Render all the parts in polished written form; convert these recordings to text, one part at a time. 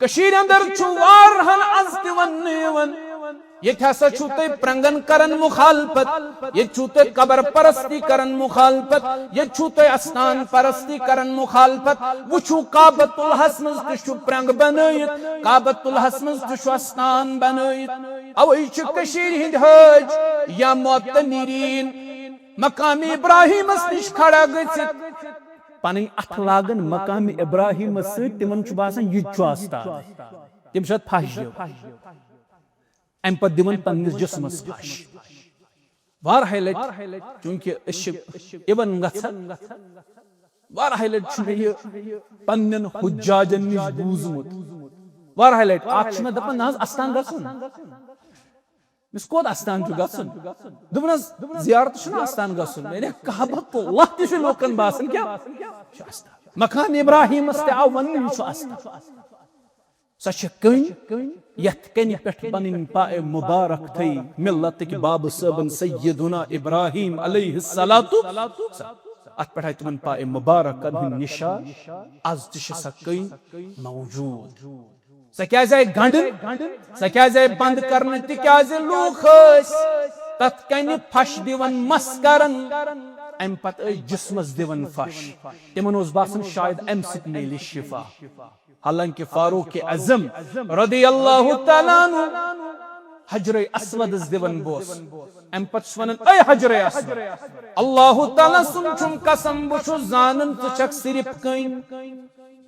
कशीर अंदर छु वारहन आज ते वन ये हसा छु ते प्रंगन करन मुखालफत ये छु ते कबर परस्ती करन मुखालफत ये छु ते अस्तान परस्ती करन मुखालफत वो छु काबतुल हसमज छु प्रंग बनयत काबतुल हसमज छु अस्तान बनयत अवै छु कशीर हिंद हज या मुअत्तनीरीन मकाम इब्राहिम निश खड़ा गसित पन अथ लागन मकाम इब्राहिम तिमन बासान यह आस्तान तम फश अम पे दिवन पन्निस जिस्मस फश वारह लट चूंकि इवन वारह लट पन्न हुज्जाजन निश बूजमुत वारह लट दपान अस्तान गसन मिस कोत अस्तान गसन दुपनस जियारत अस्तान गसन मैंने काबतुल्लाह तह लोकन बासन क्या मकाम इब्राहिम आव वन अस्तान सह कन यथ कन पे पन पाए मुबारक थी मिल्लत के बाब सबन सैयदुना इब्राहिम अलैहिस्सलातु अत पे तिमन पाए मुबारक निशान आज तह कन मौजूद सह क्या गंडन सह क्या बंद करने तिकाज लूख तथ कन फश दिवन मस करन अम पे जिस्मस दिवन फश तिमन बासन शायद अम सत मिले शिफा हालांकि फारूक आजम रदियल्लाहु तआला अन्हु हजर अस्वद दिवन बोस अम पत वनन ऐ हजर अस्वद अल्लाह ताला सुन छुम कसम बुछ जानन तु छक सिर्फ कइन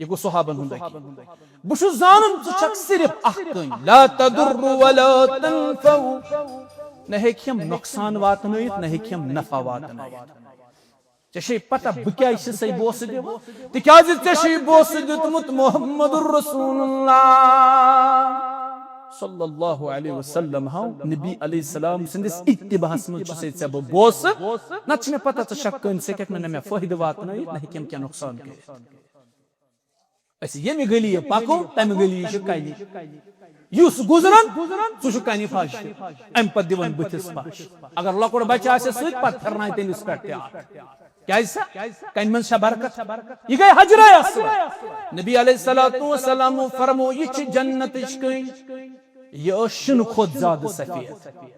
ये गो सहाबन हुंदा बुछ जानन तु छक सिर्फ अख कइन ला तदुर वला तनफु न हेखम नुकसान वातनयत न हेखम नफा वातनयत चशे पता बक्या सही बोस दिव तिकाज चशे बोस दितमुत मुहम्मदुर रसूलुल्लाह सल्लल्लाहु अलैहि वसल्लम हाउ नबी अलैहि सलाम सिंदिस इत्तिबाहस में से सब बोस नच में पता त शक्कन से के न में फायदा वातना न हेकम क्या नुकसान के ऐसे ये में गली पाको तम गली शिकायनी युस गुजरन सु शिकायनी फाश एम पद दिवन बुथिस फाश अगर लकोड़ बच्चा से सत पत फरनाय तेनिस पे कैसा कन मन बरकत ये गए हजर अस्वद नबी अलैहिस्सलातु वस्सलाम फरमो ये छ जन्नत कई ये शुन खुद ज्यादा सफेद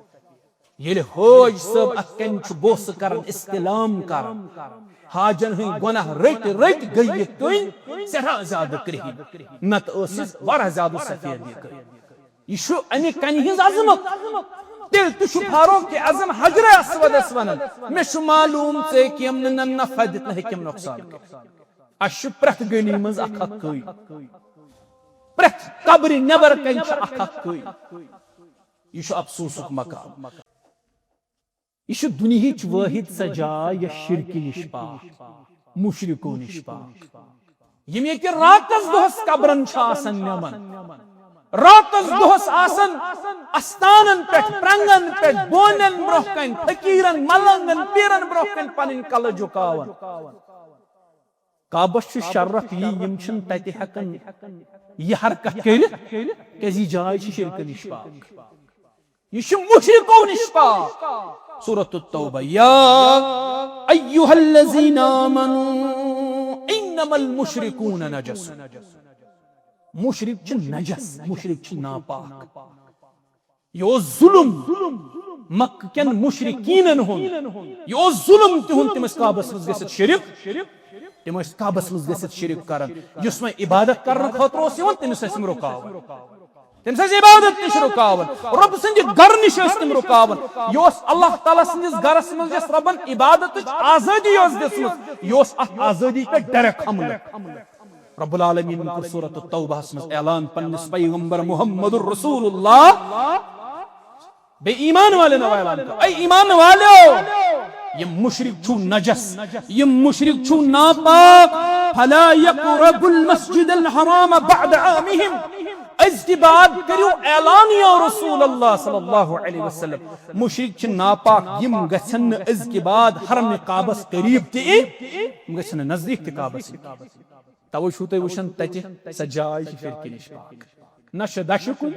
ये होज सब अकन छ बोस करन इस्तिलाम करन हाजन हुई गुनाह रट रट गई कई सरा ज्यादा करही नत ओस बड़ा ज्यादा सफेद ये शु अने कन हिज अजमत दिल तुश फारूक आजम हजर अस्वद वनन मे मालूम से कि हम न फायदत न हेकम नुकसान अश प्रथ गली मज अख कई प्रथ कब्र नबर कन अख कई यह अफसोसुक मकाम यह दुनियाच वाहिद सजा या शिरक निश पाक मुशरिको निश पाक यम ये रातस दोहस कब्रन नमन रातस दोहस आसन अस्तानन पे प्रंगन पे बोनन ब्रोहकन फकीरन मलंगन पीरन ब्रोहकन पनिन कल झुकावन काबस शर्रफ यम छन तति हकन यह हरकत करित कजी जाय छ शिरक निश पाक यह मुशरिको निश पाक सूरत तौबा या अय्युहल्लज़ीना आमनू इन्नमल मुशरिकून नजस मुशरिक छ नजस मुशरिक छ नापाक यो जुल्म मक्कन मुशरिकीनन हुन यो जुल्म तिहुन तिमस काबस मस गसित शिरक तिमस काबस मस गसित शिरक करन युस में इबादत करन खतरो सिवन तिमस हम रुकावन तिमस इबादत निश रुकावन रब संज घर निश तिम रुकावन योस अल्लाह ताला संज घरस मस जस रबन इबादत आजादी योस दिसमस योस आजादी पे डायरेक्ट हमला रब्बुल आलमीन को सूरत तौबा में ऐलान पन्निस पैगंबर मुहम्मदुर रसूलुल्लाह बे ईमान वाले न ऐलान कर ऐ ईमान वाले ये मुशरिक छु नजस ये मुशरिक छु नापाक फला यक़रबुल मस्जिदल हराम बअद आमिहिम इसके बाद करियो ऐलान या रसूलुल्लाह सल्लल्लाहु अलैहि वसल्लम मुशरिक छु नापाक यम गछन इसके बाद हरम काबस करीब ते गछन नजदीक ते काबस तव छू तुम वुचन तत सजाय शिरक निश पाक नश दश कुन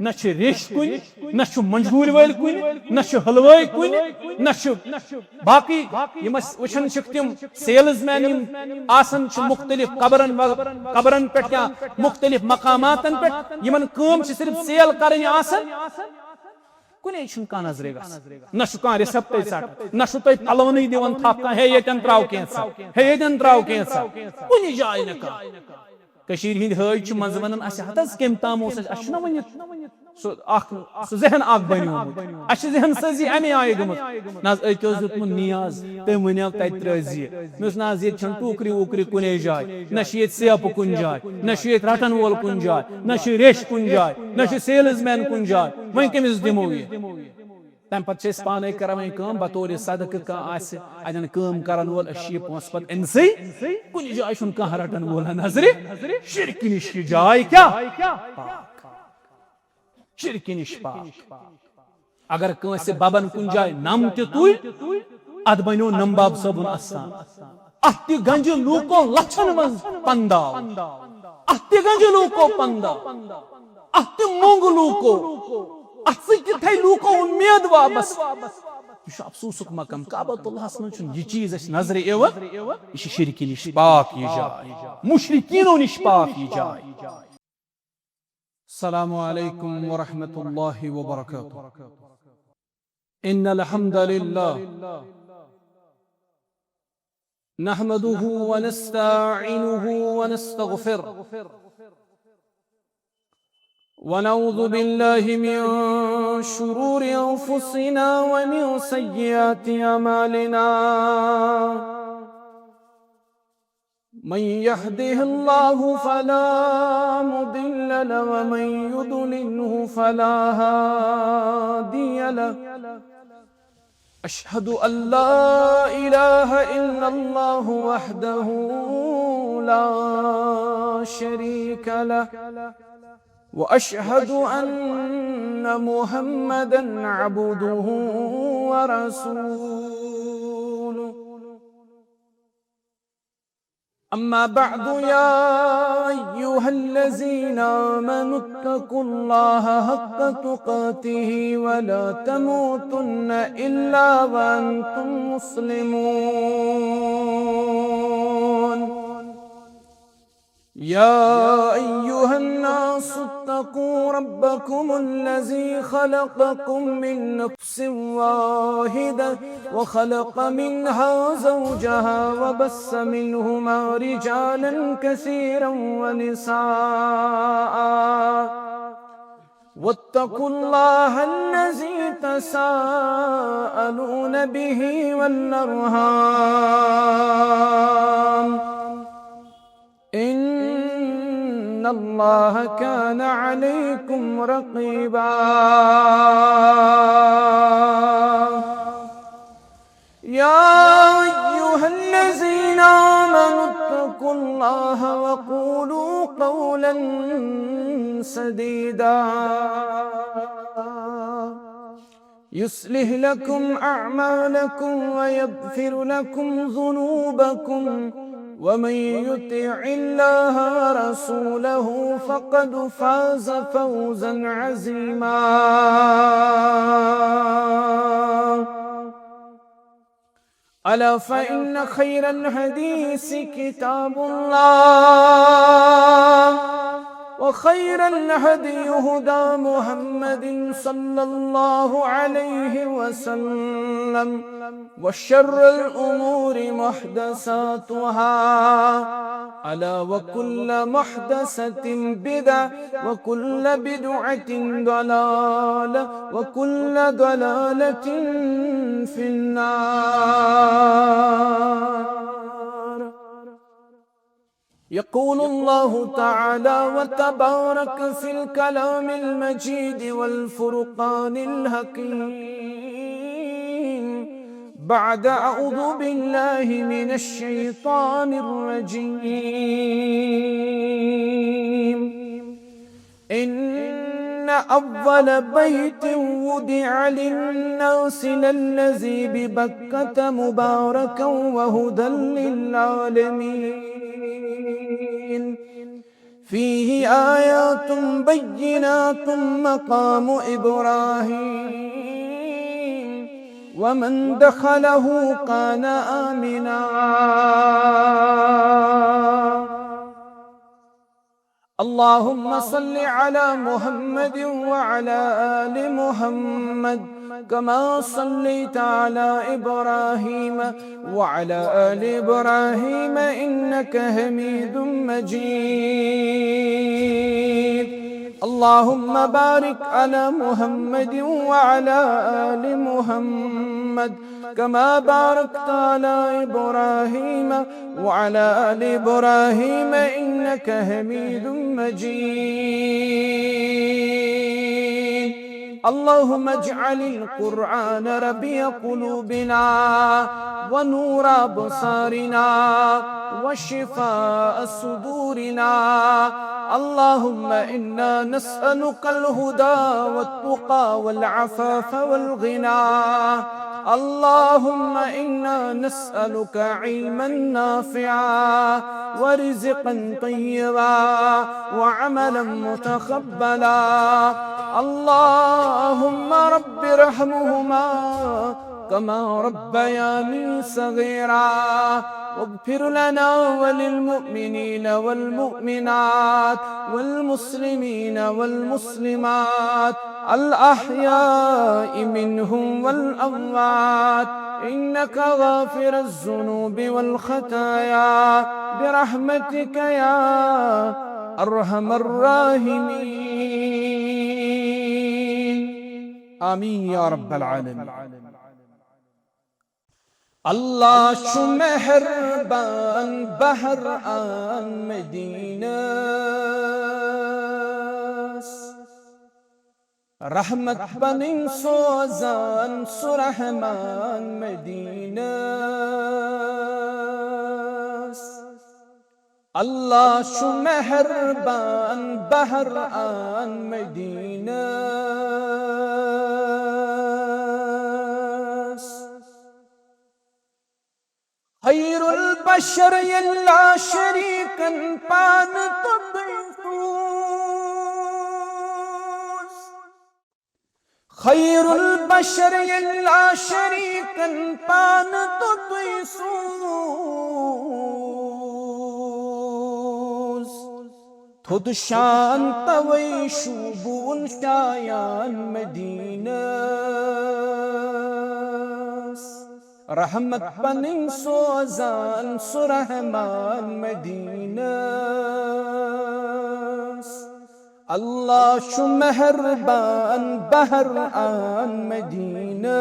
नश रेश कुन नश मंजूर वाल कुन नश हलवाई कुन नश बाकी वचन तिम सेल्समैन आसन मुख्तलिफ कबरन पे या मुख्तलिफ मकामातन पे यमन काम सिर्फ सेल करनी आसन कुने कह नजरे न कह रिसेप्ट सट न पलवन दिवन थप कह हे यन त्राव कैसा हे यन त्राव कैसा कुन जाय न हज मज वन कम ताम वन जहन बनो जहन सजी अमे आय गमत ना नियाज तम वन तत त्र ना टूकरी वूकरी कुन जाय ना सेप कुन जाय ना रटन वोल कुन जाय ना रेश कुन जाय ना सेल्समैन कुन जाय वन कमिस दिमो तम पे पान करान बतौर सदक कन कर वोल पोस पे अनसे कुन जाय कह रटन वोल नजर शिरक निश जाय क्या शिरक निश पाक अगर कंस बबन कुन जाय नम तुल अद बनो नमबाब सबुन आस्थान अत गंज लूको लक्षन मज पंदा अत गंज लूको पंदा अत मोंग लूको अत लूको उम्मीद वापस यह अफसोसुक मकाम काबतुल्लाहस मज यह चीज नजर यह शिरक निश पाक यह जाय मुशरिकीनो निश पाक यह जाय। अस्सलामु अलैकुम व रहमतुल्लाहि व बरकातुहू। इन्नल हम्दलिल्लाह नहमदुहु व नस्तईनुहु व नस्तगफिरुहु व नऊज़ु बिल्लाहि मिन शुरूरि अंफुसिना व मिन सय्यिआति अमालिना। मन यहदिहिल्लाहु फला मुदिल्ल लहु व मन युद्लिलहु फला हादिय लहु। अशहदु अल्ला इलाहा इल्लल्लाहु वहदहु ला शरीका लहु व अशहदु अन्न मुहम्मदन अब्दुहु व रसूलुहु। अम्मा बअदु या अय्युहल्लज़ीना आमनु इत्तक़ुल्लाहा हक़्क़ तुक़ातिही व ला तमूतुन्न इल्ला व अंतुम मुस्लिमून। या अय्युहन्नासु इत्तक़ू रब्बकुमुल्लज़ी खलक़कुम मिन नफ्सिन वाहिदह व खलक़ मिनहा ज़ौजहा व बस्स मिनहुमा रिजालन कसीरन व निसाअ वत्तक़ुल्लाहल्लज़ी तसाअलून बिही वल अर्हाम इन्नल्लाह कान अलैकुम रक़ीबा। या अय्युहल्लज़ीना आमनु इत्तक़ुल्लाहा व क़ूलू क़ौलन सदीदा युस्लिह लकुम अअमालकुम व यग़फिर लकुम ज़ुनूबकुम वमन युतिइल्लाह रसूलहु फ़क़द फ़ाज़ फ़ौज़न अज़ीमा। अला फ़इन्न खैरल हदीस किताबुल्लाह व खैरल हदी हुदा मुहम्मदिन सल्लल्लाहु अलैहि वसल्लम व शर्रल उमूरि मुहदसातुहा अला व कुल्ल मुहदसतिन बिदअह व कुल्ल बिदअतिन दलालह व कुल्ल दलालतिन फिन्नार। यक़ूल अल्लाहु तआला व तबारक फ़िल कलामिल मजीद वल फ़ुरक़ानिल हकीम बअद अऊज़ु बिल्लाहि मिनश शैतानिर रजीम। इन्न अव्वल बैतिन वुदिअ लिन्नासि लल्लज़ी बिबक्कत मुबारकन व हुदन लिल आलमीन फीही आयातुम बय्यिनातुम मकामु इब्राहीम वमन दखलहु कान आमिना। अल्लाहुम्मा सल्लि अला मुहम्मद व अला आलि मुहम्मद कमा सल्लैता अला इब्राहीम व अला आलि इब्राहीम इन्नका हमीदुम मजीद। अल्लाहुम्मा बारिक अला मुहम्मद व अला आलि मुहम्मद कमा बारकता अला इब्राहीम व अला आलि इब्राहीम इन्नका हमीदुम मजीद। अल्लाहुम्मा इज्अलिल कुरआन रबिया कुलूबिना व नूर अबसारिना व शिफाअ सुदूरिना। अल्लाहुम्मा इन्ना नस्अलुकल हुदा वत्तुका वल अफ़ाफ़ वल गिना। अल्लाहुम्मा इन्ना नस्अलुका इल्मन नाफ़िआ व रिज़्क़न तय्यबा व अमलन मुतक़ब्बला। अल्लाहुम्मा रब्बिरहमुहुमा कमा रब्बयानी सगीरा वग़्फ़िर लना वलिलमुअ्मिनीन वल्मुअ्मिनात वल्मुस्लिमीन वल्मुस्लिमात अल अह्याइ मिनहुम वल अम्वात इन्नका गाफ़िरुज़ ज़ुनूबि वल ख़ताया बिरहमतिका या अर्हमर राहिमीन। आमीन या रब्बल आलमीन। अल्लाह शु मेहरबान बहर आन मदीना रहमत बनिन सोजान सुरहमान मदीना। अल्लाह शु मेहरबान बहर आन मदीना खैरुल बशर यल्ला शरीकन पान तबयूस। खैरुल बशर यल्ला शरीकन पान तबयूस। थुद शान तवै शुबून शायान मदीना रहमत बनिन सोजान सुरहमान मदीना। अल्लाह शु मेहरबान बहर आन मदीना।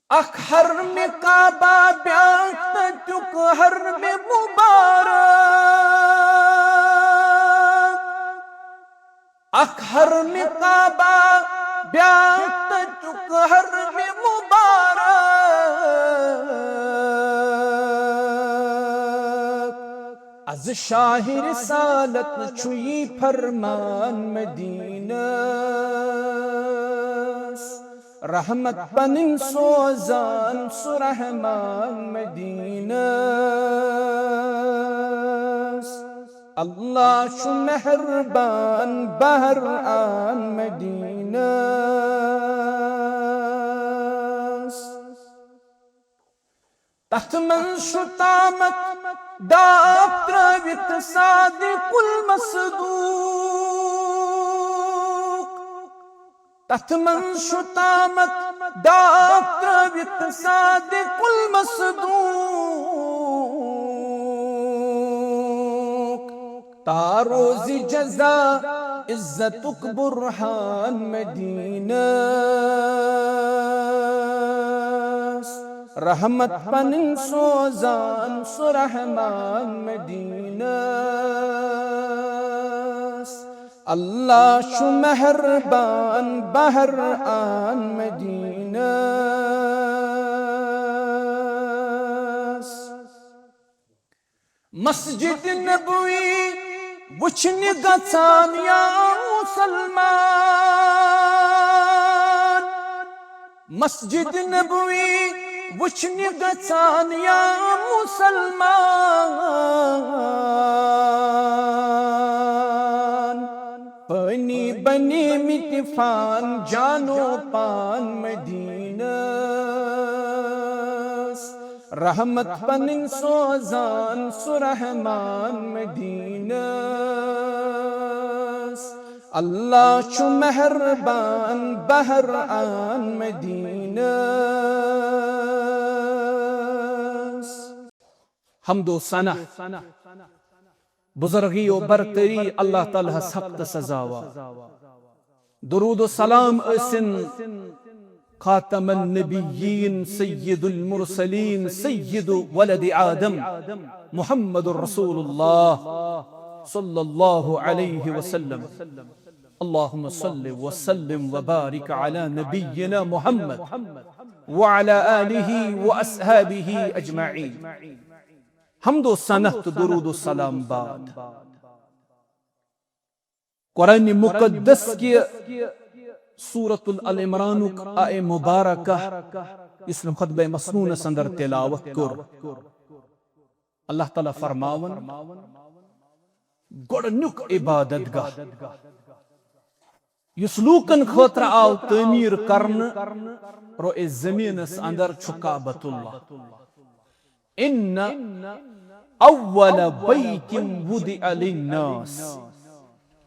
अख हर में काबा ब्यात तुक हर में मुबारक। अख हर में काबा ब्यात तुक हर में मुबारक। अज शाहिर सालत छुई फरमान मदीना रहमत बनिन सोजान सुरहमान मदीना। अल्लाह शु मेहरबान बहर आन मदीना। तख्त मन शु तामत दाब त्रवित सादिकुल मसदूक। तख्त मन शु तामत दाब त्रवित सादिकुल मसदूक। तारोज़ी जज़ा इज़्ज़तुक बुरहान मदीना रहमत बनिन सोजान सुरहमान मदीना। अल्लाह शु मेहरबान बहर आन मदीना। मस्जिद नबवी वुचन गचान या मुसलमान। मस्जिद नबवी वुचने गचान या मुसलमान पानी बने मितफान जानो पान मदीना रहमत पनिन सोजान सुरहमान मदीना अल्लाह छु मेहरबान बहरान मदीना हमदो सना बुजुर्गी और बरतरी अल्लाह ताला सख्त सजावा दुरूद सलाम असिन खातमन नबिय्यीन सय्यदुल मुरसलीन सय्यदु वलद आदम मुहम्मदुर रसूलुल्लाह सल्लल्लाहु अलैहि वसल्लम अल्लाहुम्मा सल्लि व सल्लिम व बारिक अला नबिय्यिना मुहम्मद व अला आलिहि व अस्हाबिहि अजमईन हमदो सनत दुरूद सलाम बाद कुरान मुकद्दस की सूरतुल अल इमरान आए मुबारका इसमें खुतबे मसनून अंदर तिलावत कर अल्लाह ताला फरमावन गोडनुक इबादत गाह युस लूकन खतर आव तमीर करन रो इस जमीनस अंदर छु काबतुल्लाह इन्ना अव्वल बैतिन वुदिअ लिन्नास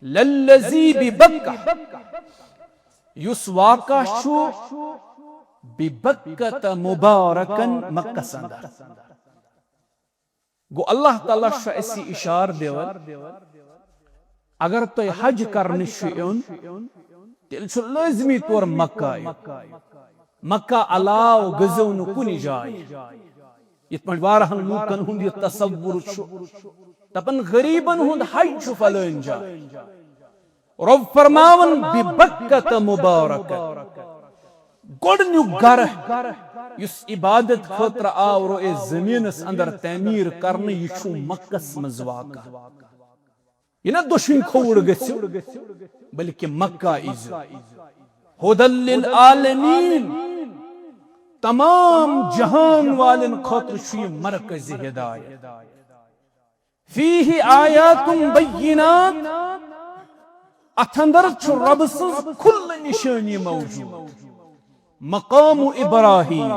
लल्लज़ी बिबक्का युस वाका छु बिबक्कत मुबारकन मक्का अंदर गो अल्लाह ताला ऐसी इशार देवर अगर तो हज करने शुन तेल छु लाजमी तौर मक्का मक्का अलाव गजौन कुनि जाय इत वारहन लूकन हुंद यह तसव्वुर दपन गरीबन हुंद हज छु फलन जाय रब फरमावन बिबक्कत मुबारक गोडनु गर युस इबादत खतर आव रो ए जमीनस अंदर तमीर करने यह छु मक्कस मज वाका यह दुश्मन खोड़ गस्यु बल्कि मक्का इज हुदल लिल आलमीन तमाम जहान वालन खतर छु मरकज हिदायत फीहि आयातुम बय्यिनात अथंदर छु रब सज कुल निशानी मौजूद मकाम इब्राहीम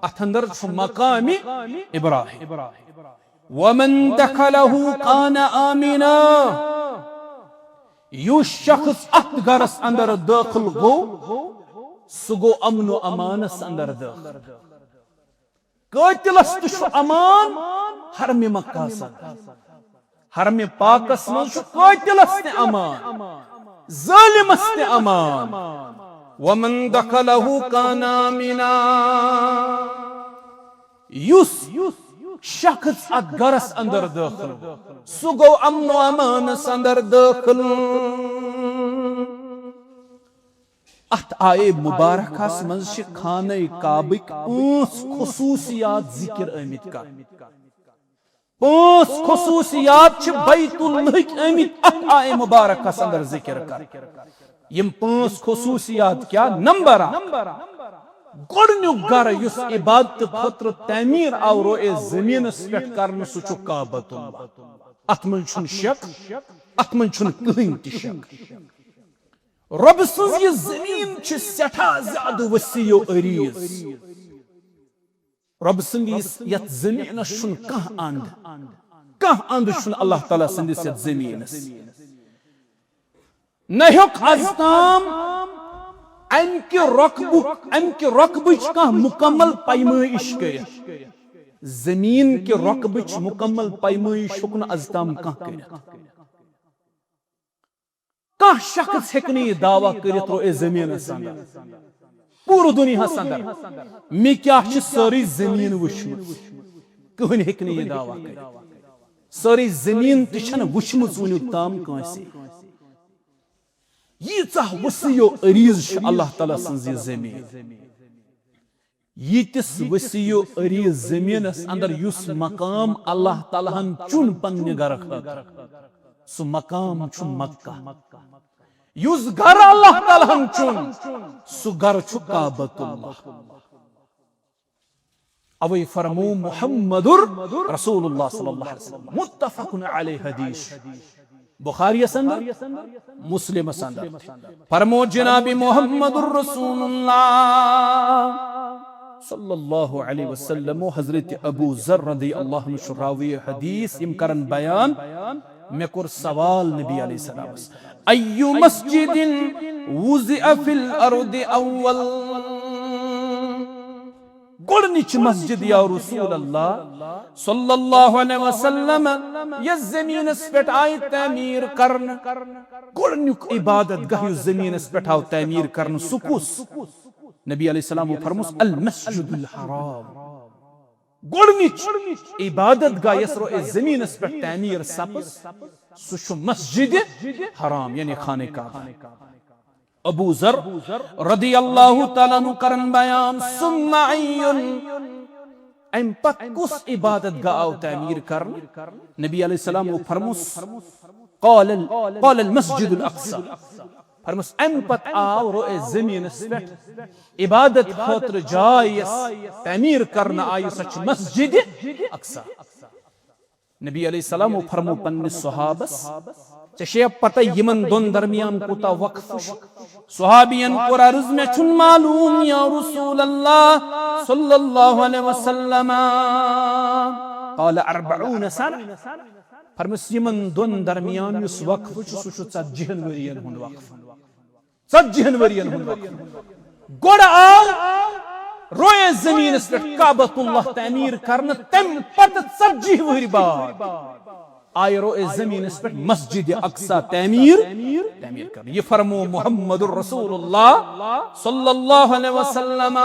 अथंदर छु मकाम इब्राहीम वमन दखलहु कान आमिना यु शख्स अत गरस अंदर दाखिल गो सुगो अमन व अमानस अंदर दाखिल कातिलस छु अमान हरम मक्का हरम पाकस मज कातिलस ते अमान जालिमस ते अमान वमन दखलहु कान आमिना युस शख्स अत गरस अंदर दाखिल सुगो अमन व अमानस अंदर दाखिल अत आए मुबारकस मज खाने काबिक 5 खुसूसियात जिक्र आमित कर 5 खुसूसियात बैतुल्लाह आमित अत आए मुबारकस अंदर जिक्र कर यम 5 खुसूसियात क्या नंबर गोडनु गर युस इबादत खतर तमीर आवरो ए जमीनस पेट करन सु छु काबतुल्लाह अत मन छुन शक अत मन छुन कहीं ति शक रब सज ये जमीन छ सठा ज्यादा वसीयो अरीज रब संदिस यत जमीनस छुन कह अंद छुन अल्लाह ताला संदिस यत जमीनस नहुक अजताम अमके रकबच कह मुकम्मल पैमाइश कर जमीन के रकबच मुकम्मल पैमाइश हुकन अजताम कह कर कह शख्स हेकन यह दावा करित रो ए जमीनस अंदर पूरा दुनिया अंदर मे क्या सारी जमीन वुचमत कहन हेकन यह दावा कर सारी जमीन तन वुचमत वुनुक ताम कांसे यीचा वसीयो अरीज अल्लाह ताला सज जमीन यीतिस वसीयो अरीज जमीनस अंदर युस मकाम अल्लाह ताला चुन पन्ने घर सु मकाम छु मक्का युस घर अल्लाह ताला चुन सु घर छु काबतुल्लाह अवै फरमो मुहम्मदुर रसूलुल्लाह सल्लल्लाहु अलैहि वसल्लम मुत्तफकुन अलैहि हदीस बुखारी असंदर मुस्लिम असंदर फरमो जनाबी मुहम्मदुर रसूलुल्लाह सल्लल्लाहु अलैहि वसल्लम हजरत अबू ज़र रज़ियल्लाहु अन्हु रावी हदीस इम करन बयान मे कुर सवाल नबी अलैहि सलाम अय्यु मस्जिदिन वुज़िअ फिल अर्दि अव्वल गोडनिच मस्जिद या रसूल अल्लाह सल्लल्लाहु अलैहि वसल्लम यह ज़मीनस पेट आय तामीर करन गोडनिक इबादत गाह ज़मीनस पेट आव तामीर करन सुकुस नबी अलैहि सलाम फरमुस अल मस्जिदुल हराम गोडनिच इबादत गाह यसरो ज़मीनस पेट तामीर सपस सुश मस्जिद हराम यानी खाने काबा अबू ज़र रज़ियल्लाहु तआला अन्हु करन बयान सुम्मा अय्युन अम पत कुस इबादत गाह आव तामीर करन नबी अलैहि सलाम फरमुस क़ाल अल मस्जिदुल अक़सा फरमुस अम पत आव रो ज़मीनस पेट इबादत खातिर जाय तामीर करन आय सच मस्जिद अक़सा नबी अलैहि सलाम फरमो पन्ने सहाबस चशे पता यमन दोन दरमियान कोता वक्फ सहाबियन को अर्ज में छुन मालूम या रसूल अल्लाह सल्लल्लाहु अलैहि वसल्लम قال 40 سنه फरमास यमन दोन दरमियान युस वक्फ सु 40 वरियन हुन वक्फ 40 वरियन हुन वक्फ गोड़ आव रोए जमीन पे काबतुल्लाह तामीर करन तम पत 40 वरी बाद आय रो जमीन पे मस्जिद अक्सा तामीर कर ये फरमो मुहम्मदुर रसूलुल्लाह सल्लल्लाहु अलैहि वसल्लम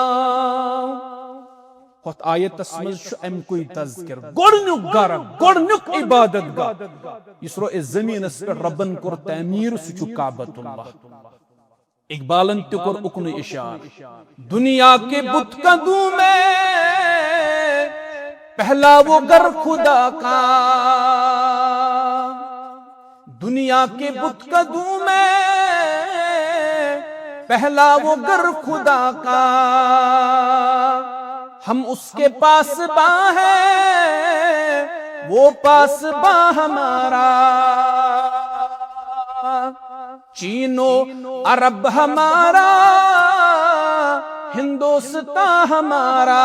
होत आयत तस्मज अम कोई तज़किर गोडनुक गर गोडनुक इबादत गा इसरो जमीन पे रब्बन कर तामीर सु काबतुल्लाह इकबालन तुकर उकन इशार दुनिया के बुत कदू में पहला वो घर खुदा का दुनिया के बुत कदू में पहला वो घर खुदा का हम उसके पास बा है वो पास बा हमारा चीनो अरब हमारा हिंदुस्तान हमारा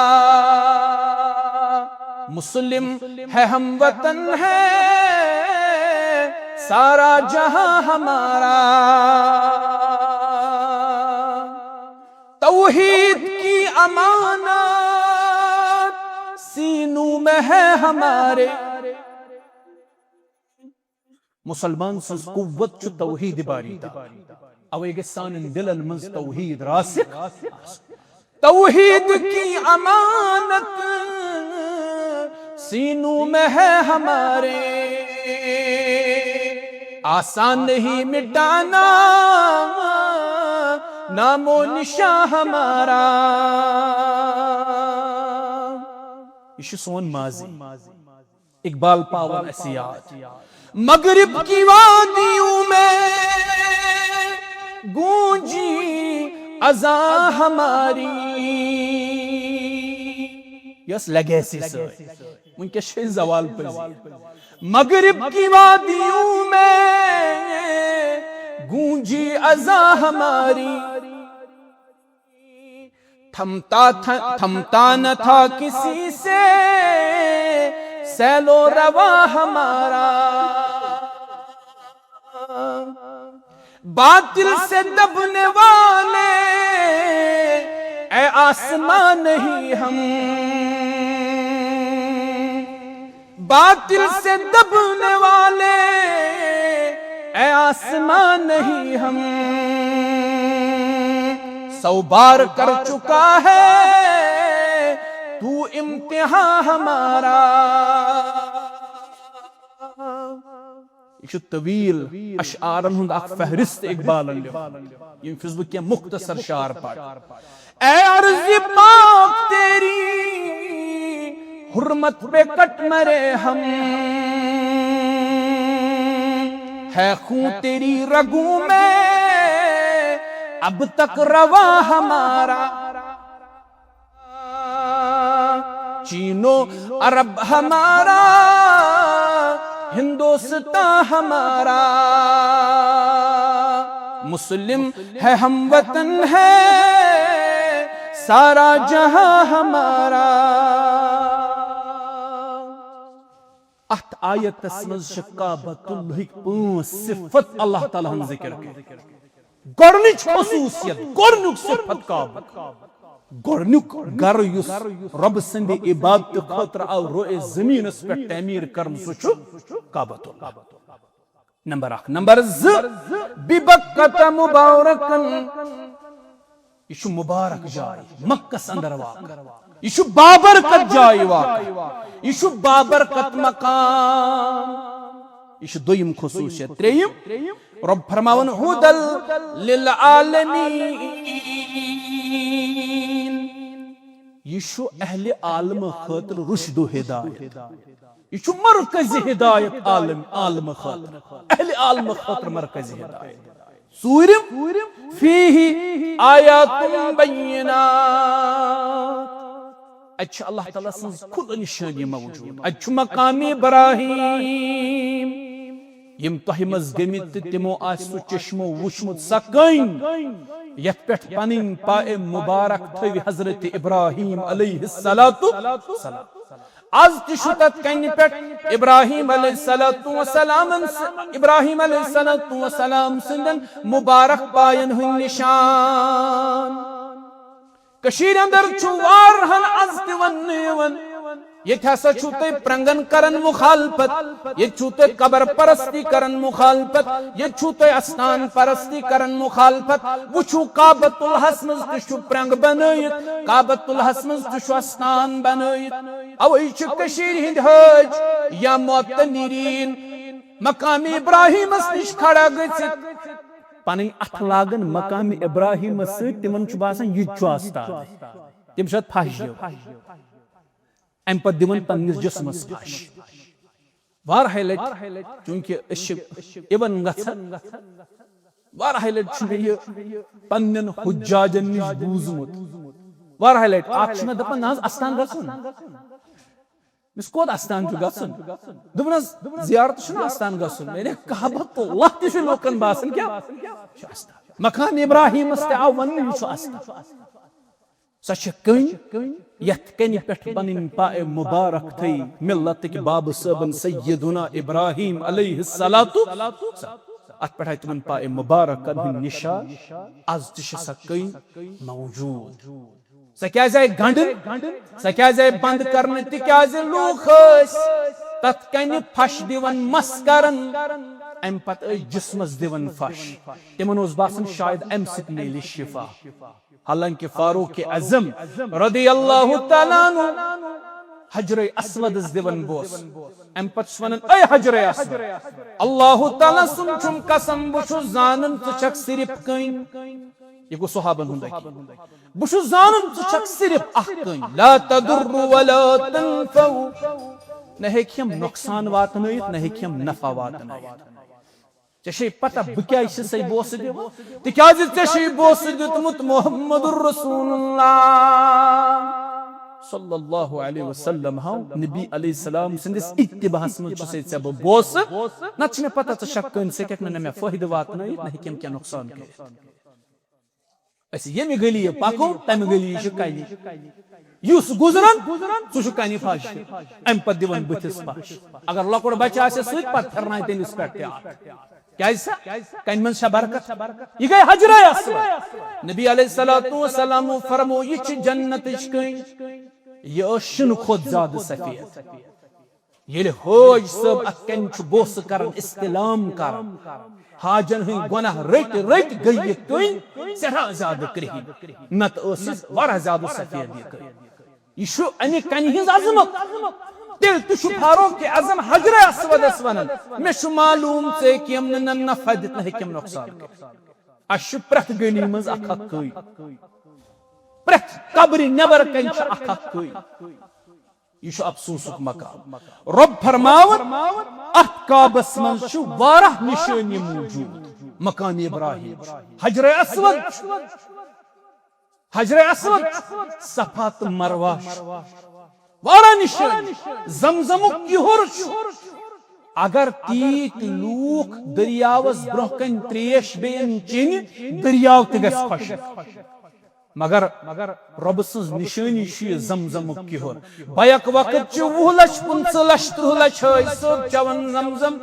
मुस्लिम है हम वतन है सारा जहां हमारा तौहीद की अमानत सीनों में है हमारे मुसलमान सं कुव्वत छु तौहीद बारीदा अवेगे सान दिलन मंज तौहीद रासिक तौहीद की अमानत सीनों में है हमारे आसान नहीं मिटाना नामो निशा हमारा ये सोन माजी इकबाल पावन असियात मगरिब की वादियों में गूंजी अज़ा हमारी यस लेगेसी से उनके शे जवाल पर मगरिब की वादियों में गूंजी अज़ा हमारी थमता न था किसी से सैलो रवा हमारा बातिल से दबने वाले ए आसमान नहीं हम बातिल से दबने वाले ए आसमान नहीं हम 100 बार कर चुका है तू इम्तिहान हमारा तवील अशआरन हुंद अख फहरिस्त इकबालन यम फिजबुक के मुख्तसर शार पाठ ए अर्ज़ पाक तेरी हुर्मत पे कट मरे हम है खून तेरी रगों में अब तक रवा हमारा चीनो अरब हमारा, हिंदुस्तान हमारा, मुस्लिम है हम वतन है सारा जहां हमारा। अत आयतस मज काबतुल्लाह पांच सिफत अल्लाह ताला हन जिक्र कर। गोरनिक खसूसियत गोरनिक सिफत काबा, गोरनिक गर युस रब संद इबादत खतर आव रोए जमीनस पे तमीर करन सु काबतुल्लाह। नंबर 1। नंबर 2 बिबक्कत मुबारकन, यह मुबारक जाय मक्कस अंदर वाक़, यह बाबरकत जाय वाक़, यह बाबरकत मकाम, यह दोयम खसूसियत। त्रेयम रब फरमावन हुदल लिल आलमीन, यह अहले आलम खातिर रुश्द व हिदायत, यह मरकज़ी हिदायत आलम खातिर, अहले आलम खातिर मरकज़ी हिदायत। सूरम फीही आयातुन बय्यिनात, अच्छा अल्लाह ताला सन्ज खुद निशानी मौजूद। अच्छा मकाम इब्राहिम यम तोह मज गमित तिमो आसु चश्मो वुचमुत सकैन यथ पेठ पनिन पाए मुबारक थवी हजरत इब्राहिम अलैहिस्सलातु सलाम। आज तिशुतत कन पेठ इब्राहिम अलैहिस्सलातु वसलाम, इब्राहिम अलैहिस्सलातु वसलाम सिंदन मुबारक पायन हुन निशान। कशीर अंदर छु वारहन अज़्त वन ये हसा छु ते प्रंगन करन मुखालफत, ये छु ते कबर परस्ती करन मुखालफत, ये छु ते अस्तान परस्ती करन मुखालफत। वो छु काबतुल हस्मज तुशु प्रंग बनयत, काबतुल हस्मज तुशु अस्तान बनयत। अवै छु कशीर हिंद हज या मोतनीरीन मकाम इब्राहिम निश खड़ा गसित पन अथ लागन मकाम इब्राहिम तिमन बासान यह आस्तान, तम फश अम पे दिवन पन्निस जिस्मस फश वारह लट, चूंकि इवन वारह लट पन्न हुज्जाजन निश बूजमुत वारह लट। मे दपान ना अस्तान गसन, मिस कोत अस्तान गसन, दोपन जियारत अस्तान गसन। मैंने काबतुल्लाह तह लोकन बासन क्या मकाम इब्राहिम आव वन अस्तान। सह कन यथ कन पे पन पाए मुबारक थी मिल्लत के बाब सबन सैयदुना इब्राहिम अलैहिस्सलातु, अत पे तुम पाए मुबारक निशा आज तह सह कन मौजूद। सह क्या जाए गंड, सह क्या जाए बंद करने तिकाज लूख तथ कन फश दिवन मस करन, अम पे जिस्मस दिवन फश। तिमन बासन शायद अम सत मिले शिफा। हालांकि फारूक आजम रदियल्लाहु तआला अन्हु हजरे अस्वद दिवन बोस, अम पत वनन ऐ हजरे अस्वद अल्लाह ताला सुन छुम कसम बुछु जानन तुछक सिर्फ कइन। ये गो सहाबन हुंदा की बुछु जानन तुछक सिर्फ अख कइन, ला तदुरु वला तनफउ, न हेखियम नुकसान वातनयित न हेखियम नफा वातनयित। चशे पता बक्या सही बोस दिव तिकाज चशे बोस दितमुत मुहम्मदुर रसूलुल्लाह सल्लल्लाहु अलैहि वसल्लम हां नबी अलैहि सलाम सिंदिस इत्तिबाहस में चसे सब बोस नच में पता त शक्कन से के न में फायदा वातन नहीं केम क्या नुकसान के। ऐसे ये में गली पाको तम गली शिकाई युस गुजरन सु शिकानी फाश एम पर दिवन बथिस फाश। अगर लकोड़ बच्चा से सुत पर फरना तेनिस पे क्या कन मन बरकत यह गई हजरे अस्वद। नबी अलैहिस्सलातु वस्सलाम फरमो यह जन्नत यह शुन खोद ज्यादा सफेद। ये हज सब अन बोस कर इस्तिलाम कर हाजन हंद गुनाह रट रट गई कन सरा ज्यादा करही नत वारा ज्यादा सफेद। यह अमे कन हज अजमत दिल तुशु फारूक के आजम हजरे अस्वद वनन मे मालूम से किम न फायदत न हेकम नुकसान अश प्रथ गली मज अख कई प्रथ कब्र नबर कन अख कई। यह अफसोसुक मकाम। रब फरमावन अथ काबस मज वारह निशानी मौजूद। मकाम इब्राहिम हजरे अस्वद, हजरे अस्वद, सफा तो मरवा वारा निशान जमजमुक किहुर अगर तीत लूख दरियावस ब्रोहकन त्रेश बेन चिन दरियाव ते गस खुश मगर रब सज निशानी जमजमुक किहुर बैक वक्त 20 लक्ष 50 लक्ष 30 लक्ष सब चवन जमजम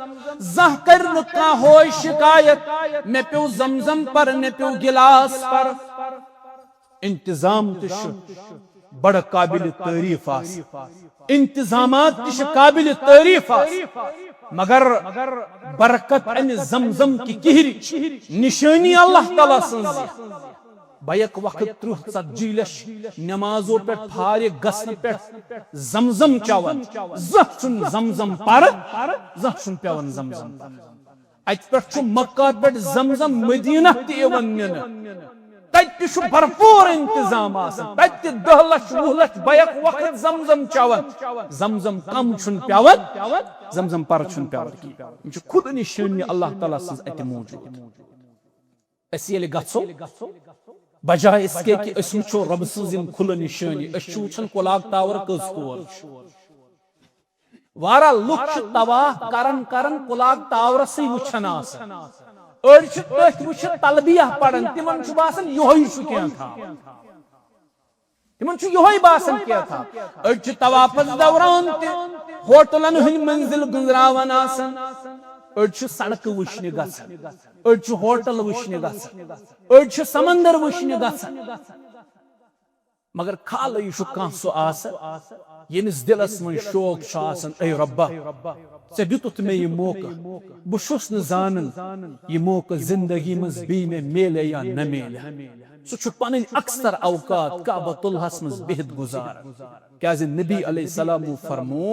जह कर का हो शिकायत मे पे जमजम पर ने पे गिलास पर इंतजाम तिश बड़ काबिल तारीफ आस इंतजामात तिश काबिल तारीफ आस मगर बरकत अन जमजम की किहरी निशानी अल्लाह ताला सज बैक वक्त 30-40 लक्ष नमाजों पे फारे गसन पे जमजम चवन जहन जमजम पर जहन पेवन जमजम अत पे मक्का पे जमजम मदीना तवन तत भरपूर इंतजाम तत 10 लक्ष 20 लक्ष बैक वक्त जमजम चवन जमजम कम पेवन जमजम पर पेवन खुद निशानी अल्लाह ताला सज अत मौजूद अस गो बजाय इसके कि वो रब सज खुल निशानी वो कुलाग टावर कस तौर वारा लुक तवाह करन करन कुलाग टावर से वुछन अड़ तलबिया पढ़न तिमन बासन योही क्या था तिमन योही बासन क्या था अड़ तवाफस दौरान होटलन हंद मंजिल गुजरावन अड़ सड़क वुचन गसन अड़ होटल वुचन गसन अड़ समंदर वुचन गसन मगर खाल यह सो यमिस दिलस मन शौक ए रब्बा ऐ दितुत मे यह मौका बहुस न जानन यह मौका जिंदगी मज बी मे मेले या न मेले सह पन अक्सर अवकात काबतुल्लाहस मज बिहत गुजार क्या नबी अलैहिस्सलाम फरमो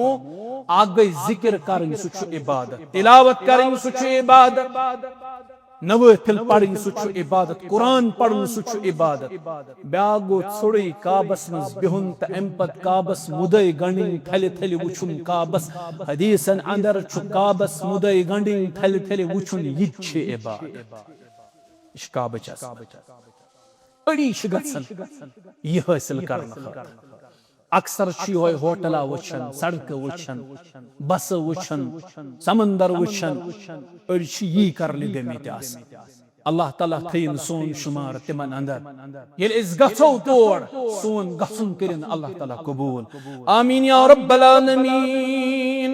आग गई जिक्र करन सह इबादत तिलावत करन सह इबादत नवाफिल पढ़न सह इबादत कुरान पढ़न सह इबादत ब्याक गो छोड़ी काबस मज बिहुन तो अम पत काबस मुदय गंडिन थल थल वुचुन काबस हदीसन अंदर काबस मुदय गंडिन थल थल वुचुन यह इबादत यह काबच अड़ी गसन यह हासिल कर अक्सर ये होटला वुचन सड़क वुचन बस वुचन समंदर वुचन अड़ यी करने गमित अल्लाह ताला थयन सोन शुमार तिमन अंदर ये गो तोड़ सोन गसन करिन अल्लाह ताला कबूल आमीन या रब्बल आलमीन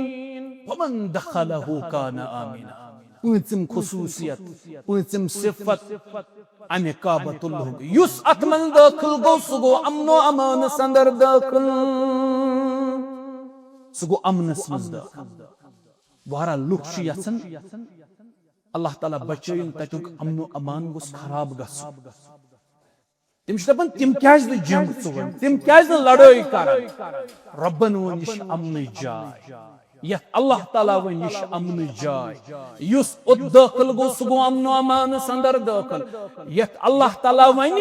फमन दखलहु कान आमीना पंचम खुसूसियत पंचम सिफत अमे काबतुल्लाह युस अतमन दाखिल गो सह गो अमनो अमान अंदर दाखिल सह गो अमनस मज दाखिल वारा लुक यसन अल्लाह ताला बचयन ततुक अमनो अमान गोस खराब गस तिम दपन तिम क्या जंग चुवन तिम क्या लड़ाई कर रब्बन वो निश अमन जाय यह अल्लाह ताला वन यह अमन जाय युस उत दाखिल गो सह गो अमनो अमान अंदर दाखिल यह अल्लाह ताला वन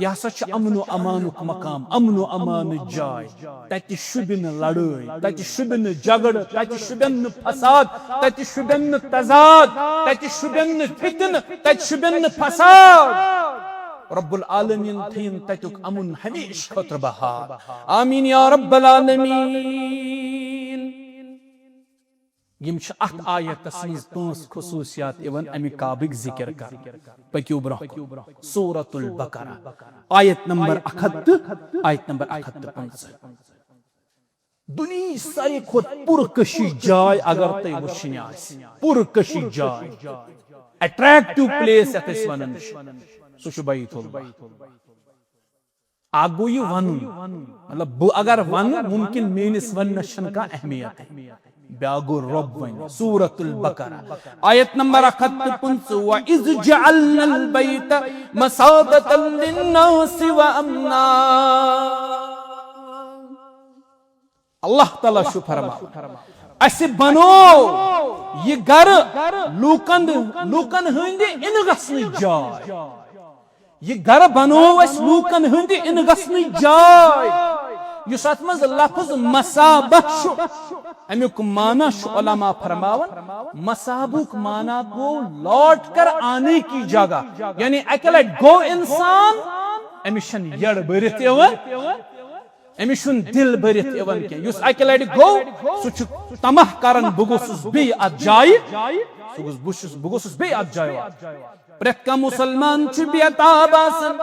यह सच अमनो अमानुक मकाम अमनो अमान जाय तत शुबिन लड़ाई तत शुबिन झगड़ तत शुबिन फसाद तत शुबिन तजाद तत शुबिन फितन तत शुबिन फसाद रब्बुल आलमीन थयन ततुक अमन हमेश खतर बहार आमीन या रब्बल आलमीन यम अत आयतस मज 5 खुसूसियात इवन अमि काबिक जिक्र कर पक्यू ब्रोह सूरतुल बकरा आयत नंबर 71 आयत नंबर 71 दुनिया सारी खुद पुरकशी जाय अगर तय वुचन पुरकशी जाय अट्रैक्टिव प्लेस यस वनन सह बैतुल आगो यह वन मतलब अगर वन मुमकिन मेनिस वन का अहमियत ब्यागो रब वन सूरतुल बकरा आयत नंबर 71 व इज जअलनल बैत मसाबतन लिन्नास व अमना अल्लाह ताला शु फरमा अस बनो ये घर लूकन हंद इन गसन जाय ये घर बनो अस लूकन हंद इन गसन जाय युस अत मज लफ्ज मसाबह अमुक माना उलमा फरमावन मसाबुक माना गो लौट कर आने की जगह यानी अकेले गो इंसान अमिशन यड़ बरित अमिस दिल भरित इवन कह अकि लटि गो सह तमह करन बह गोसुस बे अत जाय बह गोसुस बे अत जाय प्रेत का मुसलमान बेताब आसन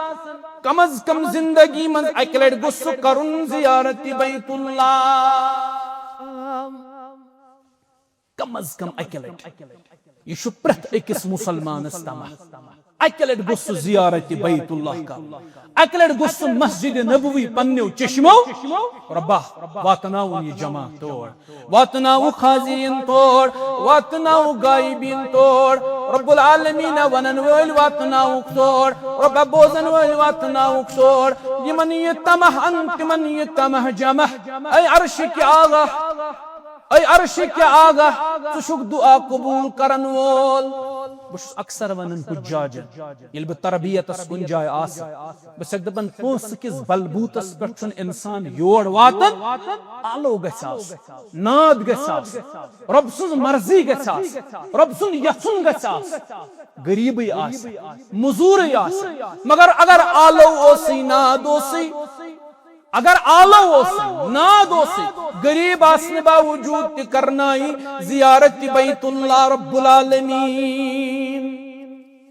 कम अज कम जिंदगी मज अकि लटि गोस करुन जियारत बैतुल्लाह कम अज कम अकि लटि यह प्रेत अकिस मुसलमानस तमह अकि लटि गोस जियारत बैतुल्लाह कर अकि लटि गोस मस्जिद नबवी पन्नो चश्मो रब्बा वातनाउ यह जमा तोड़ वातनाउ खाजिरीन तोड़ वातनाउ गायबीन तोड़ रब्बुल आलमीन वनन वोल वातनाउ तोड़ रब्बा बोजन वोल वातनाउ तोड़ यमन यह तमह अंत मन यह तमह जमा ऐ अर्श के आगा ऐ अर्श के आगा तुशुक दुआ कबूल करन वोल बस अक्सर वनन हुज्जाजन ये बह तरबियतस कुन जाय आस बस दपन पोस किस बलबूतस पे इंसान योर वातन आलो गसास नाद गसास रब सुन मर्जी गसास रब सुन यसुन गसास गरीबी आस मजूरी आस मगर अगर आलो ओसी नाद ओसी अगर आलो ओसी नाद ओसी गरीब आसने बावजूद ति करनाई जियारत बैतुल्लाह रब्बुल आलमीन